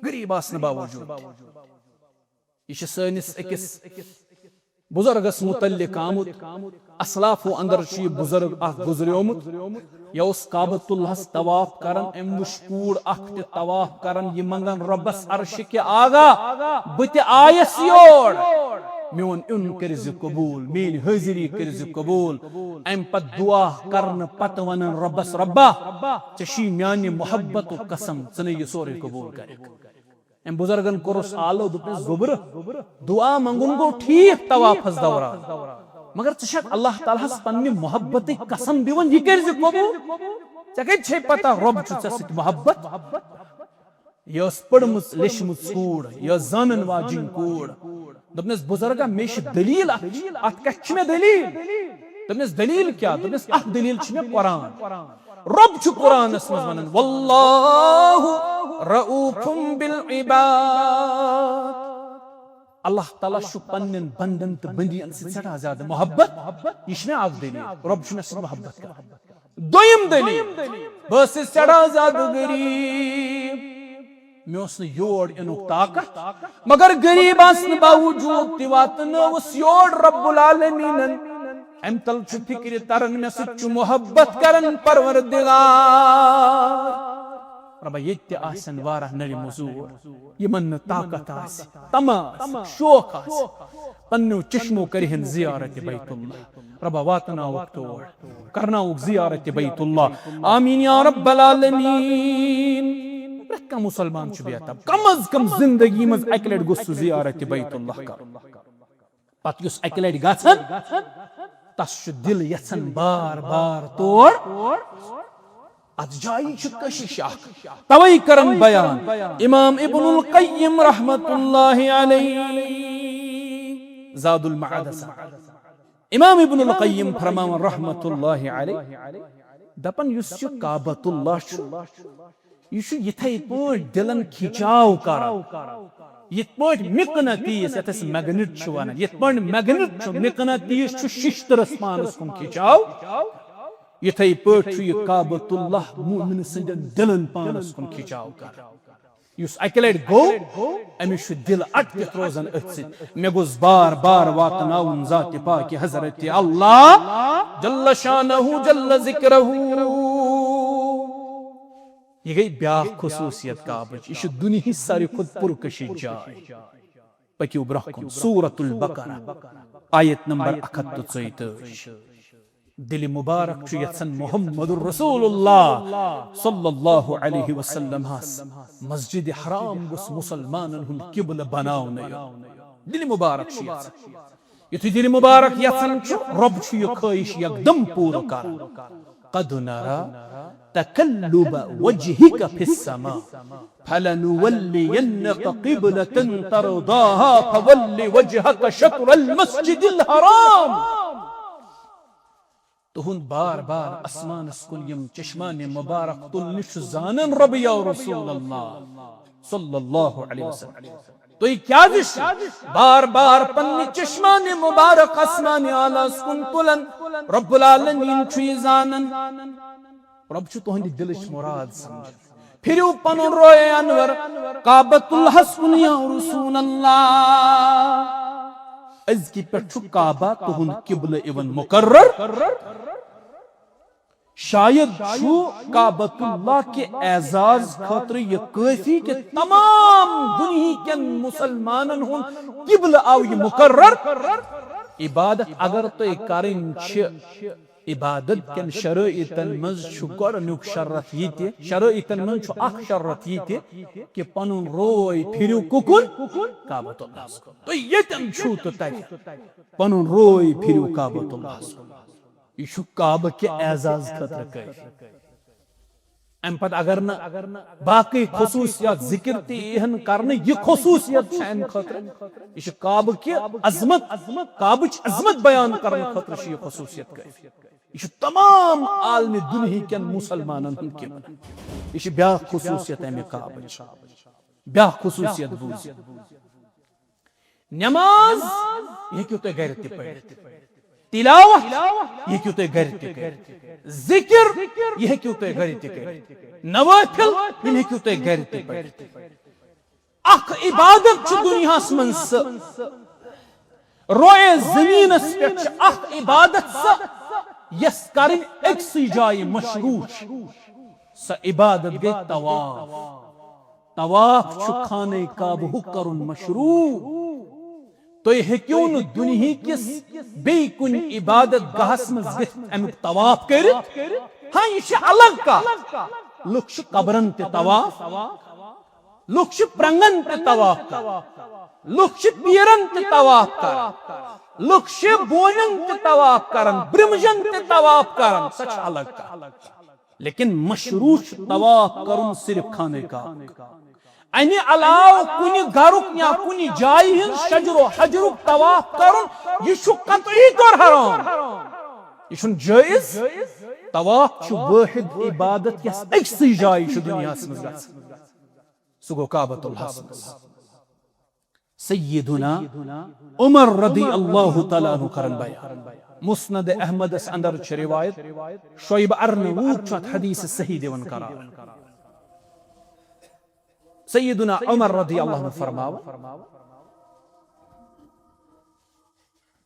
गरीब आसने बावजूद यह सनिस अकिस बुजुर्गस मुतल्लिक आमुत असलाफो अंदर यह बुजुर्ग गुजरियोमुत यह काबतुल्लाहस तवाफ करन अम वूर तवाफ करन यह मंगन रब्बस अर्श के आगा बत आयस योर मोन उन कर्ज कबूल मेरी हाजिरी कर्ज कबूल अम पत दुआ करन पत वनन रब्बस रब्बा चशी म्यानि मोहब्बत कसम चे यह सोरे कबूल कर अम बुजुर्गन कोरस आलो दुपस गोबर दुआ मंगुन गो ठीक तवाफस दौरान मगर चे अल्लाह तालास पन्ने मोहब्बत कसम दिवन यह कर्ज कबूल चे पता रब चे मोहब्बत यह पड़मुत लेशमुत कूड़ यह जानन वाजिन कूड़ दपनस बुजुर्गा मे दलील अत कथ मे दलील दपनस दलील क्या दपनस अख दलील मे कुरान रब कुरानस मज वनन वल्लाहु रऊफुम बिल इबाद अल्लाह ताला पन्न बंदन तो बंदियन सठा ज्यादा मोहब्बत यह मे अख दलील रब मोहब्बत कर दोयम दलील बस सठा ज्यादा गरीब मे योर इनुक ताकत मगर गरीब आसन बावजूद ति वातनवस योर रब्बुल आलमीनन अम तल फिक्र तरन मे सच मोहब्बत करन परवरदिगार रब्बा ये आसन वारा नरि मजूर यमन ताकत आस तमा शौक आस पन्नो चश्मो करहन जियारत बैतुल्लाह रब्बा वातनाउ तोड़ करनाउ जियारत बैतुल्लाह आमीन या रब्बल आलमीन का मुसलमान बेताब कम अज कम जिंदगी मज अकि लटि गोस जियारत बैतुल्लाह कर पत युस अकि लटि गछन तस दिल यछन बार बार तोड़ अत जाय कशिश तवै करन बयान इमाम इब्नुल क़य्यिम रहमतुल्लाहि अलैहि ज़ादुल मआद इमाम इब्नुल क़य्यिम फरमान रहमतुल्लाहि अलैहि दपन युस काबतुल्लाह यह यथे पे दिलन खिंचाव कर यथ पे मिकनतीस यथस मैग्नेट वन यथ पे मैग्नेट मिकनतीस शिश्तरस पानस कुन खिंचाव यथे पे काबतुल्लाह मोमिन सदन दिलन पानस कुन खिंचाव कर युस अकि लटि गो अमिस दिल अटकित रोजन अथ मे गोस बार बार वातनाउन जात पाक हजरत अल्लाह जल्ल शानहु जल्ल जिक्रहु यह गई ब्याह खुसूसियत काबच यह दुनिया सारी खुद पुरकशिश जाय पकियो ब्रहकुन सूरतुल बकरा आयत नंबर 144 दिल मुबारक यसन मुहम्मदुर रसूलुल्लाह सल्लल्लाहु अलैहि वसल्लम मस्जिद हराम गुस मुसलमानन हुन किबल बनावने दिल मुबारक यथि दिल मुबारक यसन रब यह ख्वाहिश एकदम पूरा कर قد نرى تقلب وجهك في السماء فلنولينك قبلة ترضاها فول وجهك شطر المسجد الحرام तुहुन बार बार आसमान कुल चश्मान मुबारक तुल जानन रब या रसूल अल्लाह सल्लल्लाहु अलैहि वसल्लम तो क्या बार बार पन्ने चश्माने मुबारक आसमाने आला सुन तुलन रब्बुल आलमीन छु जानन रब छु तोहंदी दिलच मुराद समझ फिर पनुन रोए अनवर काबतुल हसन या रसूल अल्लाह अज़की पे छु काबा तोहन किबला इवन मुकर्रर शायद छु काबतुल्लाह के एजाज खातिर ये काफी कि तमाम दुनिया के मुसलमानन हुन किबला आव ये मुकर्रर इबादत अगर तो करिन छ इबादत के शरईतन मज छु गोडनुक शर्त ये शरईतन मन छु अख शर्त ये कि पनुन रोय फिरु कुकुन काबतुल्लाह तो यतन छु तो तय पनुन रोय फिरु काबतुल्लाह यह काबा के एजाज खतर कर अम पत अगर न बाकी खसूसियत जिक्र तहन करने यह खसूसियत अम खतर यह काबा के अजमत काबच अजमत बयान करने खतर यह खसूसियत कर यह तमाम आलमी दुनिया के मुसलमानन यह ब्या खसूसियत अमे काबच ब्या खसूसियत बूझ नमाज यह क्यों तो घर ते पढ़ तिलावत यह क्यों तो घर ते कर जिक्र यह क्यों तो घर ते कर नवाफिल यह क्यों तो घर ते पढ़ अख इबादत छु दुनिया मन रोए जमीन पे अख इबादत यस करिन एक्सी जाय मशरूश स इबादत गई तवाफ तवाफ छु खाने काबा करुन मशरू तो यह क्यों न दुनिया किस बे कुन इबादत गाहस में अमुक तवाफ कर हाँ यह अलग का लुक कबरन ते तवाफ लुक प्रंगन ते तवाफ कर लुक पीरन ते तवाफ कर लुक बोनन ते तवाफ करन ब्रिमजन ते तवाफ करन सच अलग का लेकिन मशरूश तवाफ करुन सिर्फ खाने का अने अलाव कुनि गरुक या कुनि जाय हिन शजरो हजरुक तवाफ करुन यह कतई तौर हराम यह जायज तवाफ छु वाहिद इबादत यस अक्सई जाय छु दुनिया में गस सु गो काबतुल्लाह सय्यदुना उमर रदियल्लाहु तआला अन्हु करन बयान मुस्नद अहमद अंदर छ रिवायत शुएब अर्नवूत छ हदीस सही देवन करा सय्यदुना उमर रदियल्लाहु अन्हु फरमावा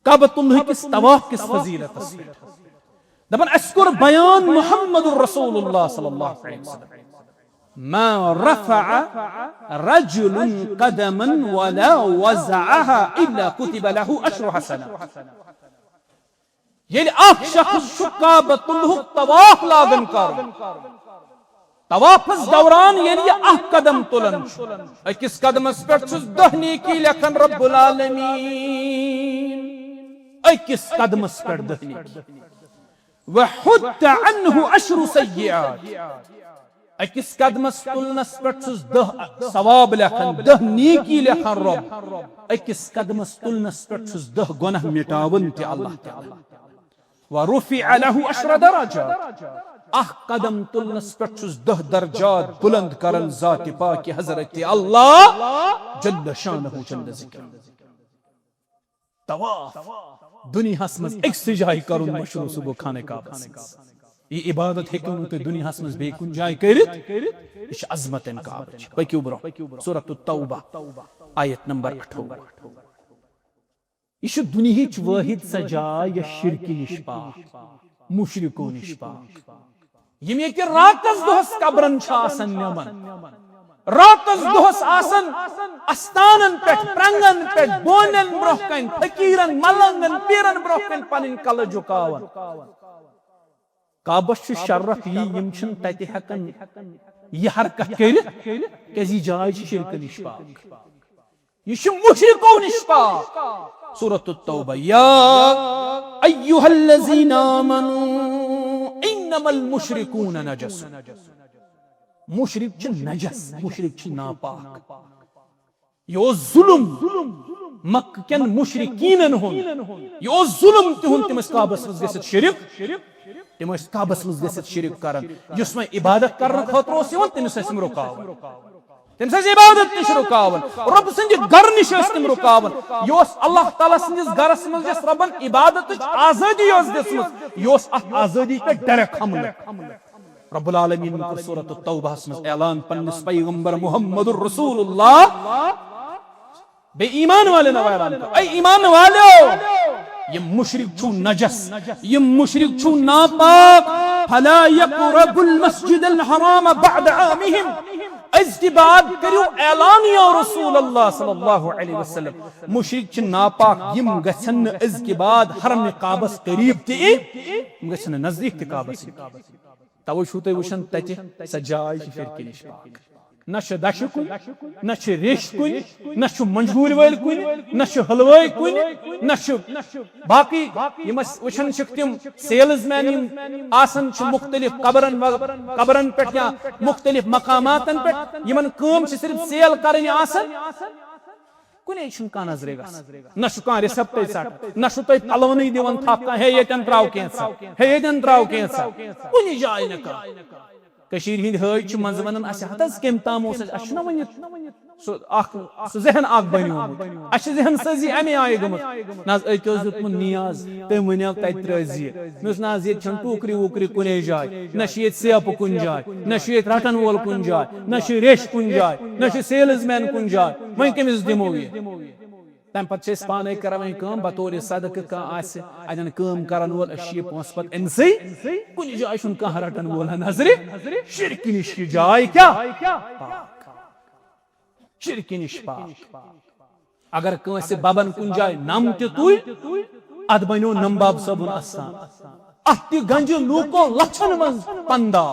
काबतुल्लाह किस तवाफ किस फजीलत दबन अस्कुर बयान मुहम्मदुर रसूलुल्लाह सल्लल्लाहु अलैहि वसल्लम मा रफअ रजुलन कदमन वला वज़अहा इल्ला कुतिब लहु अशरु हसनात ये अख शख्स काबतुल्लाह तवाफ लागन कर तवाफस दौरान ये अह कदम तुलन अकिस कदमस पे 10 नेकी लेखन रब्बुल आलमीन अकिस कदमस पे 10 नेकी वहुत्त अन्हु अशरु सय्यात अकिस कदमस तुलनस पे 10 सवाब लेखन 10 नेकी लेखन रब अकिस कदमस तुलनस पे 10 गुनाह मिटावन ते अल्लाह ताला व रुफिअ लहु अशर दरजात अह कदम तुलनस पे 10 दर्जात बुलंद करन जात पाक हजरत अल्लाह जल्ल शानहु जल्ल जिक्र तवाफ दुनिया में एक सिजाई करुन मशरू सुबह खाने का ये इबादत है क्यों तो दुनिया में बेकुन जाय करित इस अजमत का पक्यू ब्रो सूरत तौबा आयत नंबर 18 इस दुनिया वाहिद सजा या शिरकी निष्पा मुशरिको निष्पा यम ये रातस दोहस कब्रन आसन नमन रातस दोहस आसन अस्तानन पे प्रंगन पे बोनन ब्रोकन फकीरन मलंगन पीरन ब्रोकन पनिन कल झुकावन काबश शर्रफ यम छन तति हकन यह हरकत करित कजी जाय शिरक निष्पा यह मुशरिको निष्पा सूरत तौबा या अय्युहल्लज़ीना आमनू इन्नमल मुशरिकून नजस मुशरिक छ नजस मुशरिक छ नापाक यो जुल्म मक्कन मुशरिकीनन हुन यो जुल्म तिहुन तिमस काबस मस गसित शिरक तिमस काबस मस गसित शिरक करन युस में इबादत करन खतरो सिवन तिमस सिमरो काव तम सज इबादत निश रुकावन रब सद गर निश तम रुकावन यह अल्लाह ताला सदिस गरस मज रबन इबादत आजादी दिसम यह आजादी पे डायरेक्ट हमल रब्बुल आलमीन को सूरत तौबा में ऐलान पन्निस पैगंबर मुहम्मदुर रसूलुल्लाह बे ईमान वाले न ऐलान कर ऐ ईमान वाले ये मुशरिक छु नजस ये मुशरिक छु नापाक फला यक़रबुल मस्जिदल हराम बअद आमिहिम इसके बाद करियो ऐलान या रसूल अल्लाह सल्लल्लाहु अलैहि वसल्लम मुशरिक छु नापाक यम गसन इसके बाद हरम काबस करीब ति गसन नजदीक ति काबस तव छु तय वशन तति सजाय शिरक निश पाक न दश कुन न रेश कुन न मंजूर वल कुन न हलवाई कुन न बाकी वचन तम सेल्समैन आसन मुख्तलिफ कबरन पे या मुख्तलिफ मकामातन पे यमन काम सिर्फ सेल करनी आसन कुने कह नजरे न कह रिसेप्ट सट न तुम पलवन दिवन थप हे यन त्राव कैसा हे यन त्राव कैसा कुन जाय न हज मज वन कम ताम ना वन जहन बनो जहन सजी अमे आय गमुत न नियाज तम वन तज ना टूकरी वूकरी कुन जाय न सेप कुन जाय न रटन वोल कुन जाय न रेश कुन जाय न सेल्समैन कुन जाय वह कमिस दिमो ये तम पे पाने कर बतौर सदक कन कम कर वोल पोस पे अनसे कुन जाय कह रटन वोल नजर शिरक निश जाय क्या शिरक निश पाक अगर कंस बबन कुन जाय नम तुल अद बनो नमबाब सबुन आस्थान अत गंज लूको लक्षन मन पंदा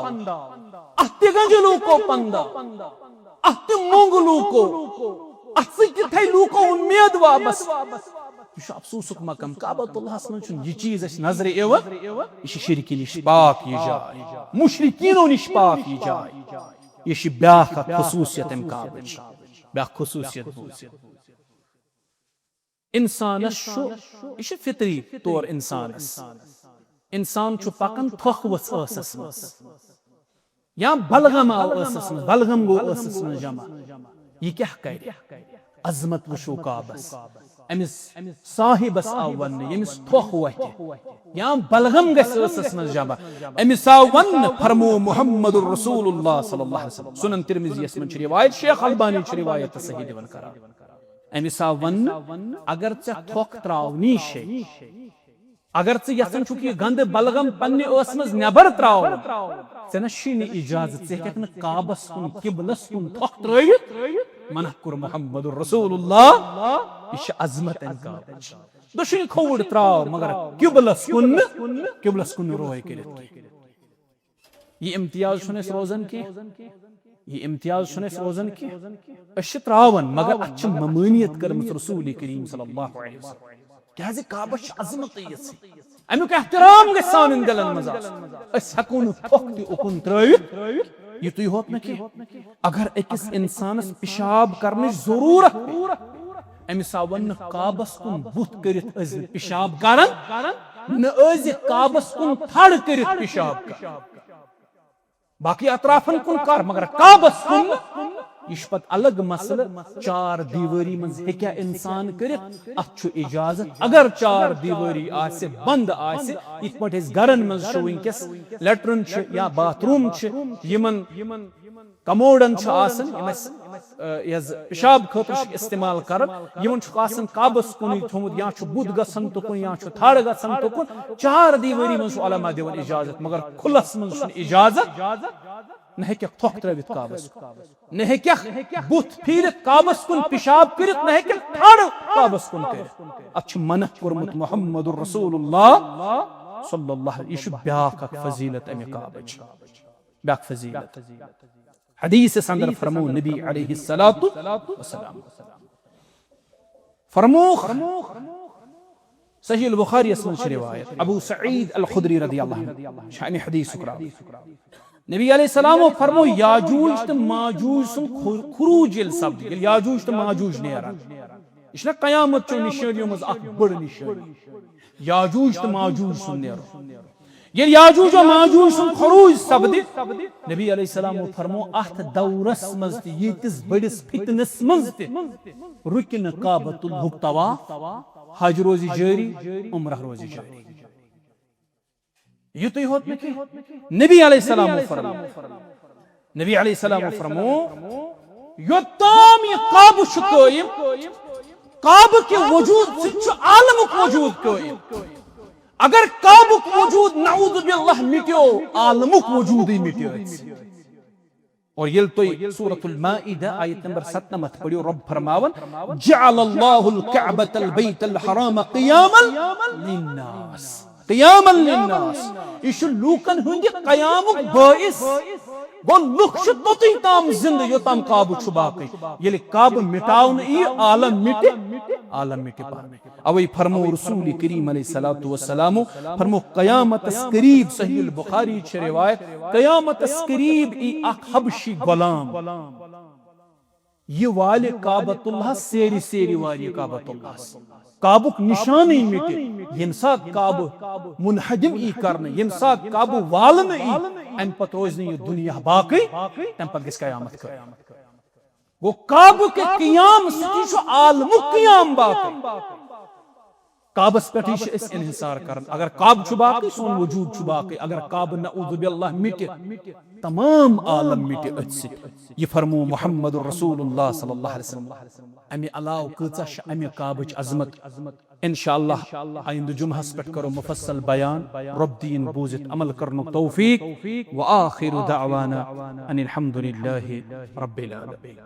अत गंज लूको पंदा अत मोंग लूको अत लूको उम्मीद वापस अफसोस मकम काबतुल्लाह मन यह चीज नजर यह शिरक निश पाक यह जाय मुशरिकीनो निश पाक यह जाय यह ब्या खसूसियत काबा ब्या खसूसियत इंसानस यह फितरी तौर इंसान पकन थोख वस या बलगम आव बलगम गो जमा यह क्या कर अजमत वुशो काबस अमिस साहिबस आव वन यमिस थोख वह या बलगम गस मन जमा अमिस आव वन फरमो मुहम्मदुर रसूलुल्लाह सल्लल्लाहु अलैहि वसल्लम सुनन तिरमिज़ी में रिवायत शेख अलबानी रिवायत सही दिवन करा अमिस आव वन अगर च थोख त्रावनी शे अगर यन यह गंद बलगम पन्ने मज नबर त्राव ऐ नी इजाजत ऐ काबस कुन किबलस कुन थोख त्रवित मन कुर मुहम्मदुर रसूलुल्लाह यह अजमत दुश्मन खोड़ त्राव मगर किबलस कुन रोय कर यह इम्तियाज रोजन यह इम्तियाज रोजन कह त्रावन मगर अत ममानियत कर रसूल करीम सल्लल्लाहु अलैहि वसल्लम क्या काबस अजमत अमुक एहतराम ग सान दिलन मज हको थोख तुकुन त्रवित युत होत न अगर अकिस इंसानस पेशाब करने जरूरत अमिस आव वन काबस कुन बुत कर पेशाब कर न काबस कुन थड़ कर पेशाब कर बाकी अतराफन कुन कर मगर काबस कुन यह पत अलग मसल चार दीवारी मज हेक्या इंसान कर इजाजत अगर चार दीवारी आसे बंद आसे इत पे गरन मज वनकस लेट्रिन या बाथरूम यमन कमोडन पेशाब खतर इस्तेमाल कर यमन काबस कुन थोमुत या बुत गसन तुकुन या थड़ गसन तुकुन चार दीवारी मज अलमा दिवन इजाजत मगर खुलस मज इजाजत न हेक्या थोख त्रवित काबस न हेक्या बुत फिरत काबस कुन पेशाब कर न हेक्या थड़ काबस कुन कर अत मन कुरमुत मुहम्मदुर रसूलुल्लाह सल्लल्लाहु अलैहि वसल्लम ब्याख फजीलत अमे काबच ब्याख फजीलत हदीस संदर फरमो नबी अलैहि सलातु वसलाम फरमो सही अल बुखारी में रिवायत अबू सईद अल खुदरी रदियल्लाहु अन्हु शान हदीस नबी अलैहिस्सलाम फरमो याजूज तो माजूज सुन खुरूज सब याजूज तो माजूज नेरान यह कयामत चो निशानियों मज बड़ निशानी याजूज तो माजूज सुन नेरो ये याजूज और माजूज सुन खरूज सपदि नबी अलैहिस्सलाम फरमो अथ दौरस मज यतिस बड़िस फितनस मज रुकिन काबतुल मुक्तवा हज रोजी जारी उम्रह रोजी जारी युत होत नबी अलैहिस्सलाम फरमो नबी अलैहिस्सलाम फरमो योताम ये काब शुकोइम काब के वजूद से आलम वजूद कोइम अगर काबुक वजूद नऊज़ बिल्लाह मिट्यो आलमुक वजूद ही मिट्यो और ये तो सूरतुल माइदा आयत नंबर 7 पढ़ियो रब फरमावन जअलल्लाहुल कअबतल बैतल हराम क़ियामन लिन्नास क़ियामन लिन्नास इश लूकन हुंद क़यामुक बाइस वो लुक तोती ताम जिंद योताम काबु बाकी ये काब मिटावन ई आलम मिटे अवै फरमो रसूल करीम अलैहिस्सलातु वस्सलाम फरमो क़यामत करीब सही अल बुखारी छ रिवायत क़यामत करीब ई अख हबशी गुलाम ये वाले काबतुल्लाह सेरी सेरी वाले काबतुल्लाह काबुक निशान ही मिटे यम सात काब मुनहदिम ई करने यम सात काबु वालन ई अन पत रोज ये दुनिया बाकी तम पत गस कयामत कर वो काब के क़याम सो आलम क़याम बाकी काबस पे इन्हिसार कर अगर काब बाकी सोन वजूद बाकी अगर काब नऊज़ बिल्लाह मिटे तमाम आलम मिटे अत ये फरमो मुहम्मदुर रसूलुल्लाह सल्लल्लाहु अलैहि वसल्लम अमे अलाव कचा अमे काबच अजमत इंशाअल्लाह आइंद जुमहस पे करो मुफस्सल बयान रब दीन बूजित अमल करनो तौफीक व आखिरु दअवाना अनिल हम्दुलिल्लाहि रब्बिल आलमीन।